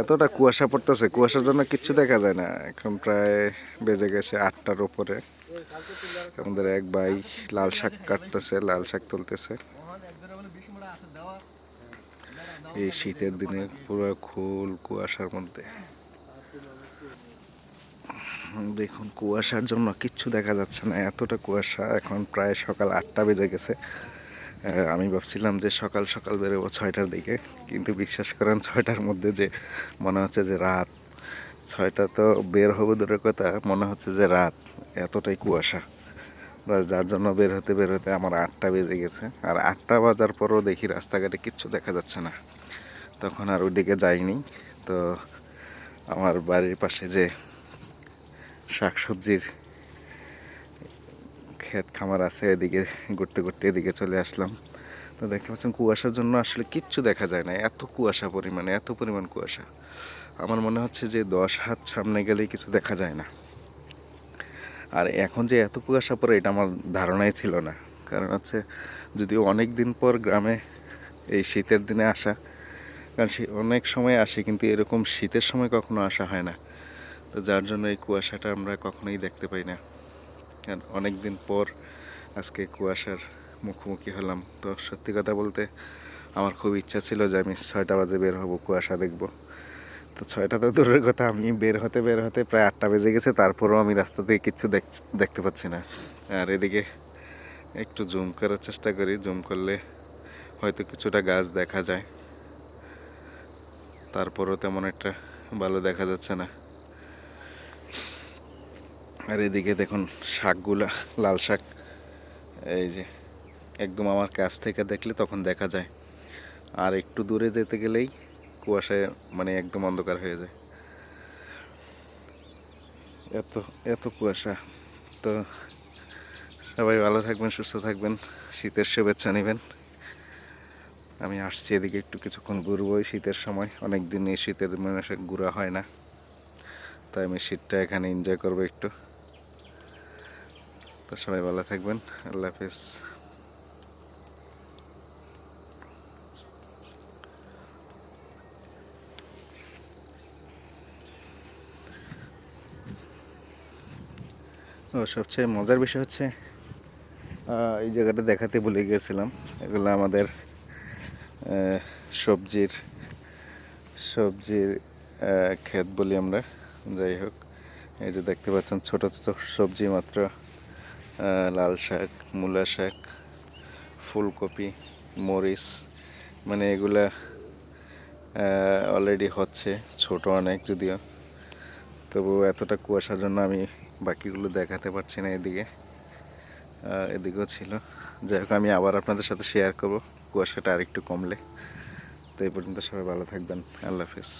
এতটা কুয়াশা পড়তেছে, কুয়াশার জন্য কিচ্ছু দেখা যায় না। এখন প্রায় বেজে গেছে 8টার উপরে। আমাদের এক ভাই লাল শাক কাটতেছে, লাল শাক তুলতেছে। এই শীতের দিনে পুরো ঘোল কুয়াশার মধ্যে দেখুন, কুয়াশার জন্য কিচ্ছু দেখা যাচ্ছে না, এতটা কুয়াশা। এখন প্রায় সকাল 8টা বেজে গেছে। আমি ভাবছিলাম যে সকাল সকাল বেরোবো 6টার দিকে, কিন্তু বিশ্বাস করেন 6টার মধ্যে যে মনে হচ্ছে যে রাত। 6টা তো বের হবো দূরের কথা, মনে হচ্ছে যে রাত, এতটাই কুয়াশা। বাস যার জন্য বের হতে আমার 8টা বেজে গেছে। আর 8টা বাজার পরও দেখি রাস্তাঘাটে কিচ্ছু দেখা যাচ্ছে না। তখন আর ওইদিকে যাইনি। তো আমার বাড়ির পাশে যে শাকসবজির ক্ষেত খামার আছে, এদিকে ঘুরতে ঘুরতে এদিকে চলে আসলাম। তো দেখতে পাচ্ছেন কুয়াশার জন্য আসলে কিচ্ছু দেখা যায় না, এত কুয়াশা পরিমাণে, এত পরিমাণ কুয়াশা। আমার মনে হচ্ছে যে 10 হাত সামনে গেলেই কিছু দেখা যায় না। আর এখন যে এত কুয়াশা পড়ে এটা আমার ধারণাই ছিল না। কারণ হচ্ছে যদিও অনেক দিন পর গ্রামে এই শীতের দিনে আসা, কারণ অনেক সময় আসে কিন্তু এরকম শীতের সময় কখনো আসা হয় না। তো যার জন্য এই কুয়াশাটা আমরা কখনোই দেখতে পাই না। কারণ অনেক দিন পর আজকে কুয়াশার মুখোমুখি হলাম। তো সত্যি কথা বলতে আমার খুব ইচ্ছা ছিল যে আমি 6টা বাজে বের হব, কুয়াশা দেখব। তো 6টা তো দূরের কথা, আমি বের হতে প্রায় 8টা বেজে গেছে, তারপরেও আমি রাস্তা থেকে কিচ্ছু দেখতে পাচ্ছি না। আর এদিকে একটু জুম করার চেষ্টা করি, জুম করলে হয়তো কিছুটা গাছ দেখা যায়, তারপরেও তেমন একটা ভালো দেখা যাচ্ছে না। আর এদিকে দেখুন শাকগুলা, লাল শাক, এই যে একদম আমার কাছ থেকে দেখলে তখন দেখা যায়, আর একটু দূরে যেতে গেলেই কুয়াশায় মানে একদম অন্ধকার হয়ে যায়, এত এত কুয়াশা। তো সবাই ভালো থাকবেন, সুস্থ থাকবেন, শীতের শুভেচ্ছা নেবেন। আমি আসছি এদিকে একটু কিছুক্ষণ ঘুরবো শীতের সময়, অনেক দিন এই শীতের মাসে ঘোরা হয় না, তাই আমি শীতটা এখানে এনজয় করবো একটু। তো সবাই ভালো থাকবেন, আল্লাহ হাফিজ। ও সবচেয়ে মজার বিষয় হচ্ছে এই জায়গাটা দেখাতে ভুলে গিয়েছিলাম, এগুলো আমাদের সবজির সবজির ক্ষেত বলি আমরা। যাই হোক, এই যে দেখতে পাচ্ছেন ছোট ছোট সবজি মাত্র, লাল শাক, মূলা শাক, ফুলকপি, মরিচ, মানে এগুলা অলরেডি হচ্ছে, ছোট অনেক যদিও, তবু এতটা কুয়াশার জন্য আমি বাকিগুলো দেখাতে পারছি না। এদিকেও ছিল। যাই হোক, আমি আবার আপনাদের সাথে শেয়ার করব কুয়াশাটা আর একটু কমলে। তো এই পর্যন্ত সবাই ভালো থাকবেন, আল্লাহ হাফিজ।